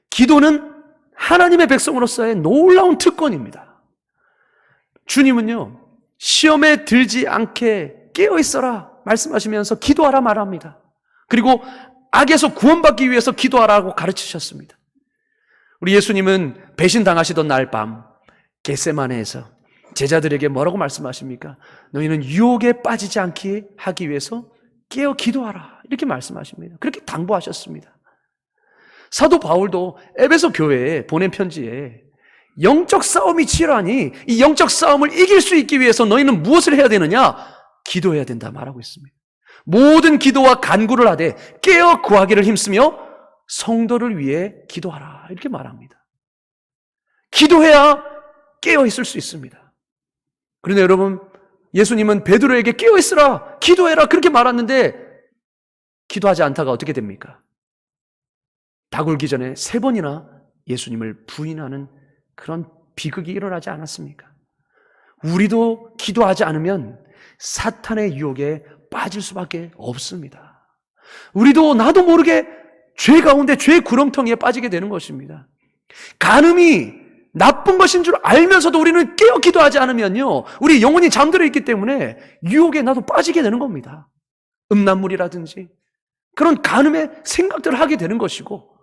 Speaker 1: 기도는 하나님의 백성으로서의 놀라운 특권입니다. 주님은요, 시험에 들지 않게 깨어있어라 말씀하시면서 기도하라 말합니다. 그리고 악에서 구원받기 위해서 기도하라고 가르치셨습니다. 우리 예수님은 배신당하시던 날 밤 겟세마네에서 제자들에게 뭐라고 말씀하십니까? 너희는 유혹에 빠지지 않게 하기 위해서 깨어 기도하라 이렇게 말씀하십니다. 그렇게 당부하셨습니다. 사도 바울도 에베소 교회에 보낸 편지에 영적 싸움이 치열하니 이 영적 싸움을 이길 수 있기 위해서 너희는 무엇을 해야 되느냐? 기도해야 된다 말하고 있습니다. 모든 기도와 간구를 하되 깨어 구하기를 힘쓰며 성도를 위해 기도하라 이렇게 말합니다. 기도해야 깨어 있을 수 있습니다. 그런데 여러분, 예수님은 베드로에게 깨어 있으라, 기도해라 그렇게 말았는데 기도하지 않다가 어떻게 됩니까? 닭 울기 전에 3번이나 예수님을 부인하는 그런 비극이 일어나지 않았습니까? 우리도 기도하지 않으면 사탄의 유혹에 빠질 수밖에 없습니다. 우리도 나도 모르게 죄 가운데 죄의 구렁텅이에 빠지게 되는 것입니다. 간음이 나쁜 것인 줄 알면서도 우리는 깨어 기도하지 않으면요, 우리 영혼이 잠들어 있기 때문에 유혹에 나도 빠지게 되는 겁니다. 음란물이라든지 그런 간음의 생각들을 하게 되는 것이고,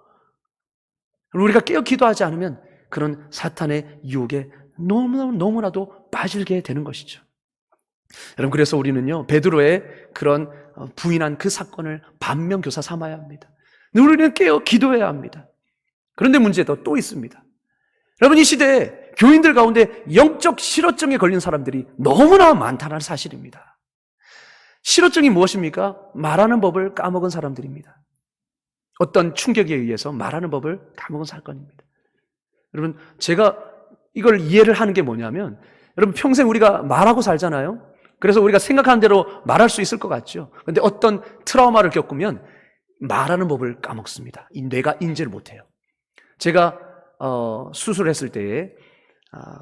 Speaker 1: 우리가 깨어 기도하지 않으면 그런 사탄의 유혹에 너무나도 빠지게 되는 것이죠. 여러분, 그래서 우리는요, 베드로의 그런 부인한 그 사건을 반면교사 삼아야 합니다. 우리는 깨어 기도해야 합니다. 그런데 문제도 또 있습니다. 여러분, 이 시대에 교인들 가운데 영적 실어증에 걸린 사람들이 너무나 많다는 사실입니다. 실어증이 무엇입니까? 말하는 법을 까먹은 사람들입니다. 어떤 충격에 의해서 말하는 법을 까먹은 사건입니다. 여러분, 제가 이걸 이해를 하는 게 뭐냐면, 여러분, 평생 우리가 말하고 살잖아요. 그래서 우리가 생각하는 대로 말할 수 있을 것 같죠. 그런데 어떤 트라우마를 겪으면 말하는 법을 까먹습니다. 이 뇌가 인지를 못해요. 제가 수술했을 때에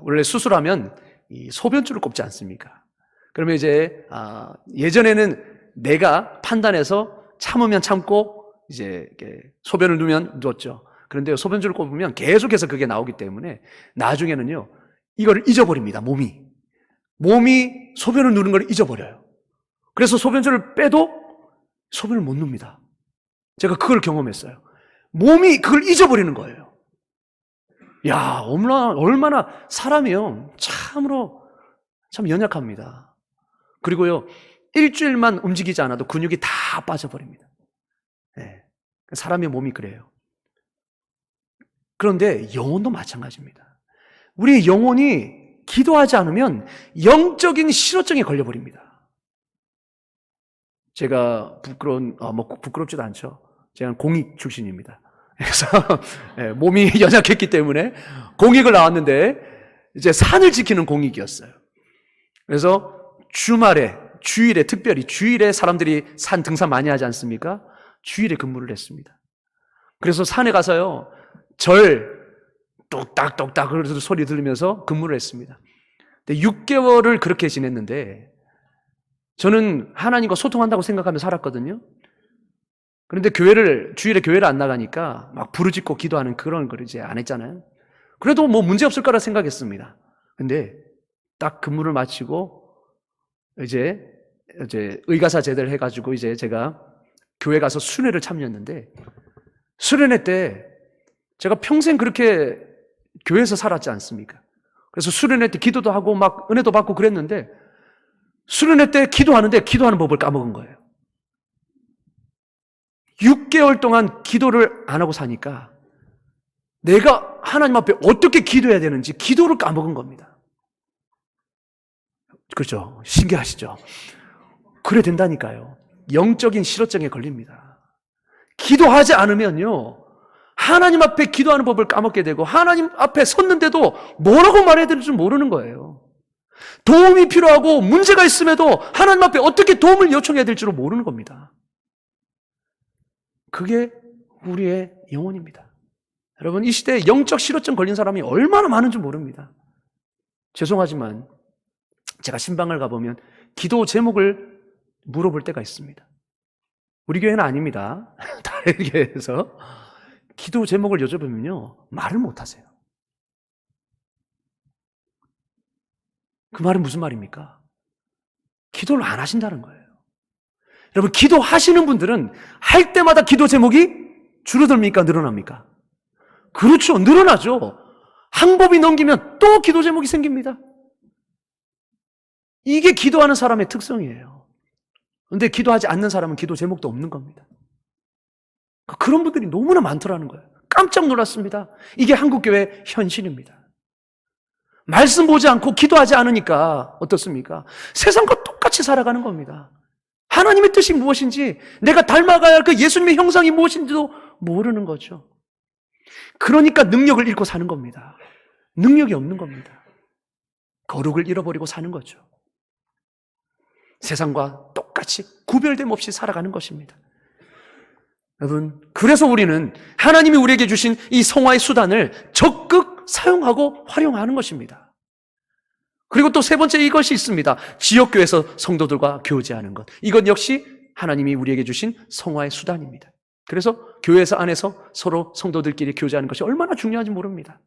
Speaker 1: 원래 수술하면 이 소변줄을 꼽지 않습니까? 그러면 이제 예전에는 내가 판단해서 참으면 참고 이제 소변을 누면 누웠죠. 그런데 소변줄을 꼽으면 계속해서 그게 나오기 때문에 나중에는요, 이걸 잊어버립니다. 몸이 소변을 누는 걸 잊어버려요. 그래서 소변줄을 빼도 소변을 못 눕니다. 제가 그걸 경험했어요. 몸이 그걸 잊어버리는 거예요. 야, 얼마나 사람이요, 참으로 참 연약합니다. 그리고요, 일주일만 움직이지 않아도 근육이 다 빠져버립니다. 네. 사람의 몸이 그래요. 그런데 영혼도 마찬가지입니다. 우리 영혼이 기도하지 않으면 영적인 실어증에 걸려버립니다. 제가 부끄럽지도 않죠. 제가 공익 출신입니다. 그래서 몸이 연약했기 때문에 공익을 나왔는데 이제 산을 지키는 공익이었어요. 그래서 주일에 특별히 주일에 사람들이 산 등산 많이 하지 않습니까? 주일에 근무를 했습니다. 그래서 산에 가서요, 절 똑딱똑딱 그러는 소리 들으면서 근무를 했습니다. 근데 6개월을 그렇게 지냈는데 저는 하나님과 소통한다고 생각하며 살았거든요. 그런데 주일에 교회를 안 나가니까 막 부르짖고 기도하는 그런 걸 이제 안 했잖아요. 그래도 뭐 문제 없을 거라 생각했습니다. 근데 딱 근무를 마치고 이제 의가사 제대를 해가지고 이제 제가 교회 가서 수련회를 참여했는데, 수련회 때 제가 평생 그렇게 교회에서 살았지 않습니까? 그래서 수련회 때 기도도 하고 막 은혜도 받고 그랬는데, 수련회 때 기도하는데 기도하는 법을 까먹은 거예요. 6개월 동안 기도를 안 하고 사니까 내가 하나님 앞에 어떻게 기도해야 되는지 기도를 까먹은 겁니다. 그렇죠? 신기하시죠? 그래 된다니까요. 영적인 실어증에 걸립니다. 기도하지 않으면요, 하나님 앞에 기도하는 법을 까먹게 되고 하나님 앞에 섰는데도 뭐라고 말해야 될지 모르는 거예요. 도움이 필요하고 문제가 있음에도 하나님 앞에 어떻게 도움을 요청해야 될지를 모르는 겁니다. 그게 우리의 영혼입니다. 여러분, 이 시대에 영적 실어증 걸린 사람이 얼마나 많은지 모릅니다. 죄송하지만 제가 신방을 가보면 기도 제목을 물어볼 때가 있습니다. 우리 교회는 아닙니다. 다른 교회에서 기도 제목을 여쭤보면요, 말을 못 하세요. 그 말은 무슨 말입니까? 기도를 안 하신다는 거예요. 여러분, 기도하시는 분들은 할 때마다 기도 제목이 줄어듭니까? 늘어납니까? 그렇죠. 늘어나죠. 한 법이 넘기면 또 기도 제목이 생깁니다. 이게 기도하는 사람의 특성이에요. 그런데 기도하지 않는 사람은 기도 제목도 없는 겁니다. 그런 분들이 너무나 많더라는 거예요. 깜짝 놀랐습니다. 이게 한국교회 현실입니다. 말씀 보지 않고 기도하지 않으니까 어떻습니까? 세상과 똑같이 살아가는 겁니다. 하나님의 뜻이 무엇인지, 내가 닮아가야 할 그 예수님의 형상이 무엇인지도 모르는 거죠. 그러니까 능력을 잃고 사는 겁니다. 능력이 없는 겁니다. 거룩을 잃어버리고 사는 거죠. 세상과 똑같이 구별됨 없이 살아가는 것입니다. 여러분, 그래서 우리는 하나님이 우리에게 주신 이 성화의 수단을 적극 사용하고 활용하는 것입니다. 그리고 또 세 번째 이것이 있습니다. 지역교회에서 성도들과 교제하는 것. 이것 역시 하나님이 우리에게 주신 성화의 수단입니다. 그래서 교회에서 안에서 서로 성도들끼리 교제하는 것이 얼마나 중요한지 모릅니다.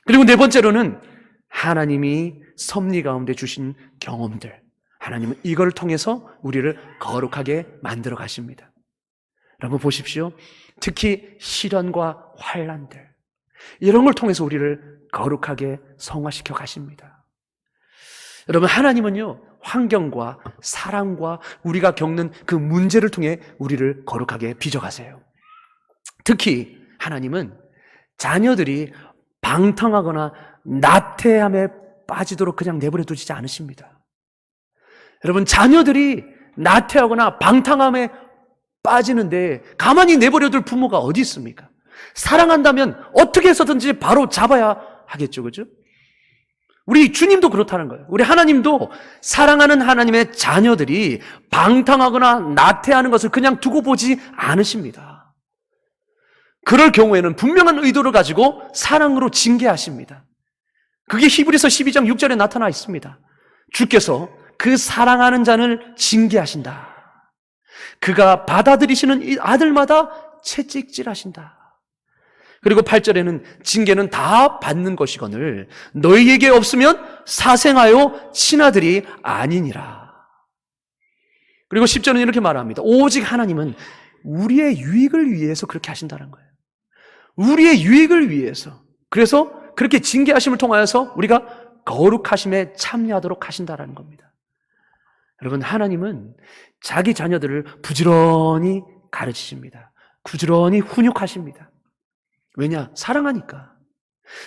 Speaker 1: 그리고 네 번째로는 하나님이 섭리 가운데 주신 경험들. 하나님은 이걸 통해서 우리를 거룩하게 만들어 가십니다. 여러분 보십시오. 특히 시련과 환난들, 이런 걸 통해서 우리를 거룩하게 성화시켜 가십니다. 여러분, 하나님은요, 환경과 사랑과 우리가 겪는 그 문제를 통해 우리를 거룩하게 빚어가세요. 특히 하나님은 자녀들이 방탕하거나 나태함에 빠지도록 그냥 내버려 두지 않으십니다. 여러분, 자녀들이 나태하거나 방탕함에 빠지는데 가만히 내버려둘 부모가 어디 있습니까? 사랑한다면 어떻게 해서든지 바로 잡아야 하겠죠, 그죠? 우리 주님도 그렇다는 거예요. 우리 하나님도 사랑하는 하나님의 자녀들이 방탕하거나 나태하는 것을 그냥 두고 보지 않으십니다. 그럴 경우에는 분명한 의도를 가지고 사랑으로 징계하십니다. 그게 히브리서 12장 6절에 나타나 있습니다. 주께서 그 사랑하는 자를 징계하신다. 그가 받아들이시는 이 아들마다 채찍질하신다. 그리고 8절에는 징계는 다 받는 것이거늘 너희에게 없으면 사생하여 친아들이 아니니라. 그리고 10절은 이렇게 말합니다. 오직 하나님은 우리의 유익을 위해서 그렇게 하신다는 거예요. 우리의 유익을 위해서. 그래서 그렇게 징계하심을 통하여서 우리가 거룩하심에 참여하도록 하신다는 겁니다. 여러분, 하나님은 자기 자녀들을 부지런히 가르치십니다. 부지런히 훈육하십니다. 왜냐? 사랑하니까.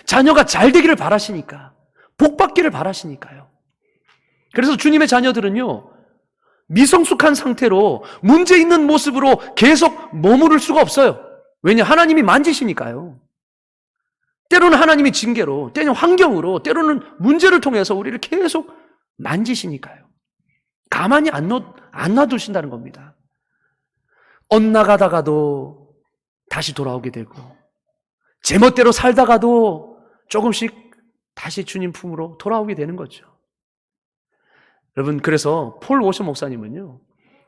Speaker 1: 자녀가 잘 되기를 바라시니까. 복 받기를 바라시니까요. 그래서 주님의 자녀들은요, 미성숙한 상태로 문제 있는 모습으로 계속 머무를 수가 없어요. 왜냐? 하나님이 만지시니까요. 때로는 하나님이 징계로, 때로는 환경으로, 때로는 문제를 통해서 우리를 계속 만지시니까요. 가만히 안 놔두신다는 겁니다. 엇나가다가도 다시 돌아오게 되고, 제멋대로 살다가도 조금씩 다시 주님 품으로 돌아오게 되는 거죠. 여러분, 그래서 폴 워셔 목사님은요,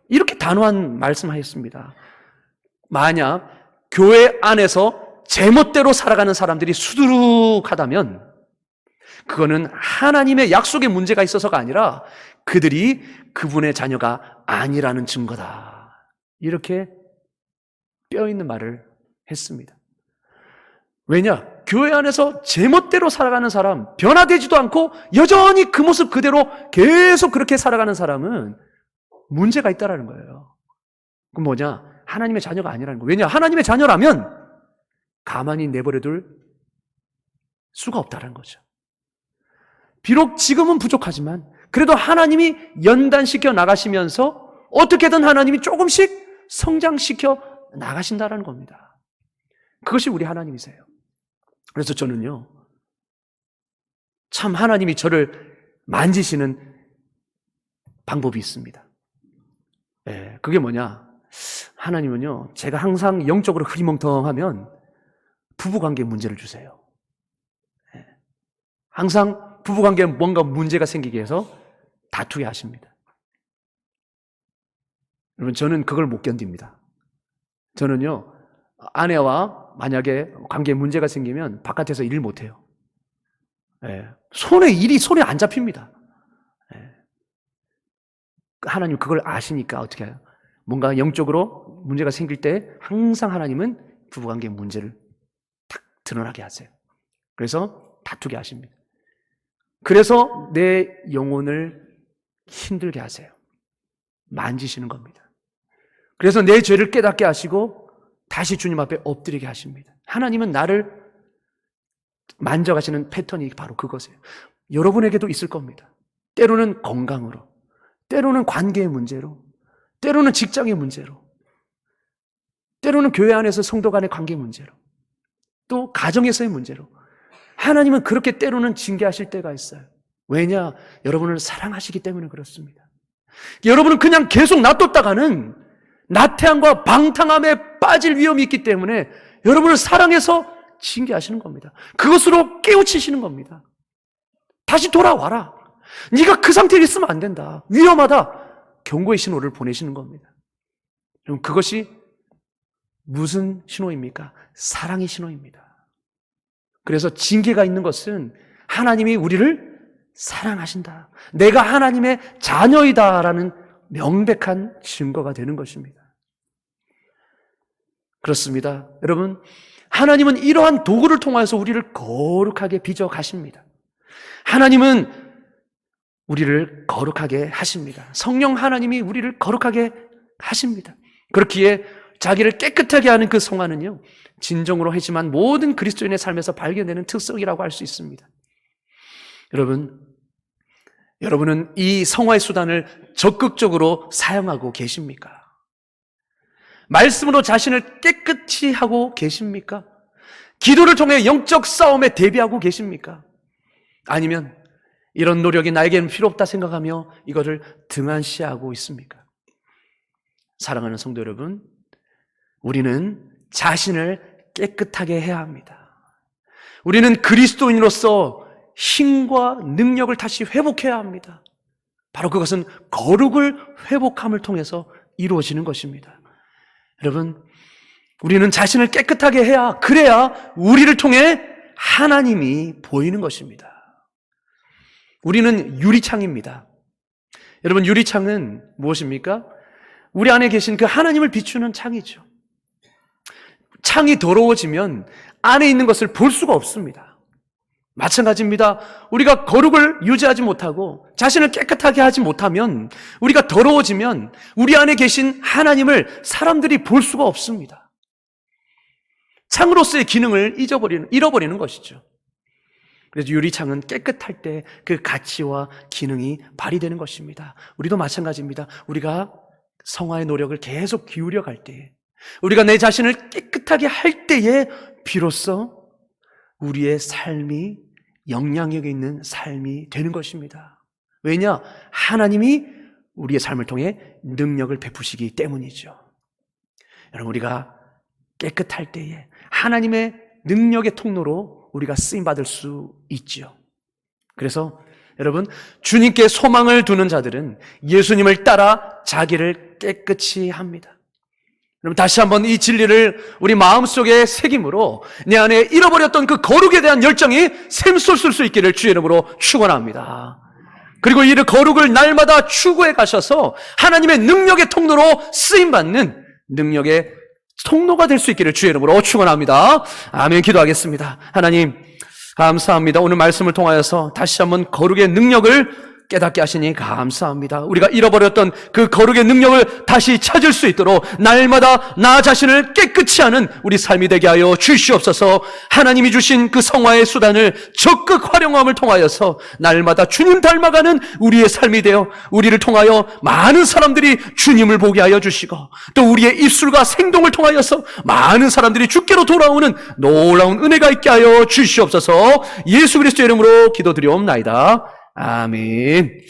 Speaker 1: 이렇게 단호한 말씀하셨습니다. 만약 교회 안에서 제멋대로 살아가는 사람들이 수두룩하다면 그거는 하나님의 약속에 문제가 있어서가 아니라 그들이 그분의 자녀가 아니라는 증거다. 이렇게 뼈 있는 말을 했습니다. 왜냐? 교회 안에서 제멋대로 살아가는 사람, 변화되지도 않고 여전히 그 모습 그대로 계속 그렇게 살아가는 사람은 문제가 있다라는 거예요. 그럼 뭐냐? 하나님의 자녀가 아니라는 거예요. 왜냐? 하나님의 자녀라면 가만히 내버려둘 수가 없다는 거죠. 비록 지금은 부족하지만 그래도 하나님이 연단시켜 나가시면서 어떻게든 하나님이 조금씩 성장시켜 나가신다는 겁니다. 그것이 우리 하나님이세요. 그래서 저는요, 참 하나님이 저를 만지시는 방법이 있습니다. 그게 뭐냐? 하나님은요, 제가 항상 영적으로 흐리멍텅하면 부부관계에 문제를 주세요. 항상 부부관계에 뭔가 문제가 생기게 해서 다투게 하십니다. 여러분, 저는 그걸 못 견딥니다. 저는요, 아내와 만약에 관계에 문제가 생기면 바깥에서 일을 못해요. 손에 안 잡힙니다. 하나님 그걸 아시니까 어떻게 해요? 뭔가 영적으로 문제가 생길 때 항상 하나님은 부부관계 문제를 탁 드러나게 하세요. 그래서 다투게 하십니다. 그래서 내 영혼을 힘들게 하세요. 만지시는 겁니다. 그래서 내 죄를 깨닫게 하시고 다시 주님 앞에 엎드리게 하십니다. 하나님은 나를 만져가시는 패턴이 바로 그것이에요. 여러분에게도 있을 겁니다. 때로는 건강으로, 때로는 관계의 문제로, 때로는 직장의 문제로, 때로는 교회 안에서 성도 간의 관계 문제로, 또 가정에서의 문제로 하나님은 그렇게 때로는 징계하실 때가 있어요. 왜냐? 여러분을 사랑하시기 때문에 그렇습니다. 여러분은 그냥 계속 놔뒀다가는 나태함과 방탕함에 빠질 위험이 있기 때문에 여러분을 사랑해서 징계하시는 겁니다. 그것으로 깨우치시는 겁니다. 다시 돌아와라. 네가 그 상태에 있으면 안 된다. 위험하다. 경고의 신호를 보내시는 겁니다. 그럼 그것이 무슨 신호입니까? 사랑의 신호입니다. 그래서 징계가 있는 것은 하나님이 우리를 사랑하신다. 내가 하나님의 자녀이다라는 명백한 증거가 되는 것입니다. 그렇습니다. 여러분, 하나님은 이러한 도구를 통해서 우리를 거룩하게 빚어 가십니다. 하나님은 우리를 거룩하게 하십니다. 성령 하나님이 우리를 거룩하게 하십니다. 그렇기에 자기를 깨끗하게 하는 그 성화는요, 진정으로 하지만 모든 그리스도인의 삶에서 발견되는 특성이라고 할 수 있습니다. 여러분은 이 성화의 수단을 적극적으로 사용하고 계십니까? 말씀으로 자신을 깨끗이 하고 계십니까? 기도를 통해 영적 싸움에 대비하고 계십니까? 아니면 이런 노력이 나에게는 필요 없다 생각하며 이거를 등한시하고 있습니까? 사랑하는 성도 여러분, 우리는 자신을 깨끗하게 해야 합니다. 우리는 그리스도인으로서 힘과 능력을 다시 회복해야 합니다. 바로 그것은 거룩을 회복함을 통해서 이루어지는 것입니다. 여러분, 우리는 자신을 깨끗하게 해야, 그래야 우리를 통해 하나님이 보이는 것입니다. 우리는 유리창입니다. 여러분, 유리창은 무엇입니까? 우리 안에 계신 그 하나님을 비추는 창이죠. 창이 더러워지면 안에 있는 것을 볼 수가 없습니다. 마찬가지입니다. 우리가 거룩을 유지하지 못하고 자신을 깨끗하게 하지 못하면, 우리가 더러워지면 우리 안에 계신 하나님을 사람들이 볼 수가 없습니다. 창으로서의 기능을 잃어버리는 것이죠. 그래서 유리창은 깨끗할 때 그 가치와 기능이 발휘되는 것입니다. 우리도 마찬가지입니다. 우리가 성화의 노력을 계속 기울여 갈 때에, 우리가 내 자신을 깨끗하게 할 때에 비로소 우리의 삶이 영향력 있는 삶이 되는 것입니다. 왜냐? 하나님이 우리의 삶을 통해 능력을 베푸시기 때문이죠. 여러분, 우리가 깨끗할 때에 하나님의 능력의 통로로 우리가 쓰임받을 수 있죠. 그래서 여러분, 주님께 소망을 두는 자들은 예수님을 따라 자기를 깨끗이 합니다. 여러분, 다시 한번 이 진리를 우리 마음속에 새김으로 내 안에 잃어버렸던 그 거룩에 대한 열정이 샘솟을 수 있기를 주의 이름으로 축원합니다. 그리고 이 거룩을 날마다 추구해 가셔서 하나님의 능력의 통로로 쓰임받는 능력의 통로가 될 수 있기를 주의 이름으로 축원합니다. 아멘. 기도하겠습니다. 하나님, 감사합니다. 오늘 말씀을 통하여서 다시 한번 거룩의 능력을 깨닫게 하시니 감사합니다. 우리가 잃어버렸던 그 거룩의 능력을 다시 찾을 수 있도록 날마다 나 자신을 깨끗이 하는 우리 삶이 되게 하여 주시옵소서. 하나님이 주신 그 성화의 수단을 적극 활용함을 통하여서 날마다 주님 닮아가는 우리의 삶이 되어 우리를 통하여 많은 사람들이 주님을 보게 하여 주시고, 또 우리의 입술과 행동을 통하여서 많은 사람들이 주께로 돌아오는 놀라운 은혜가 있게 하여 주시옵소서. 예수 그리스도의 이름으로 기도드리옵나이다. 아멘.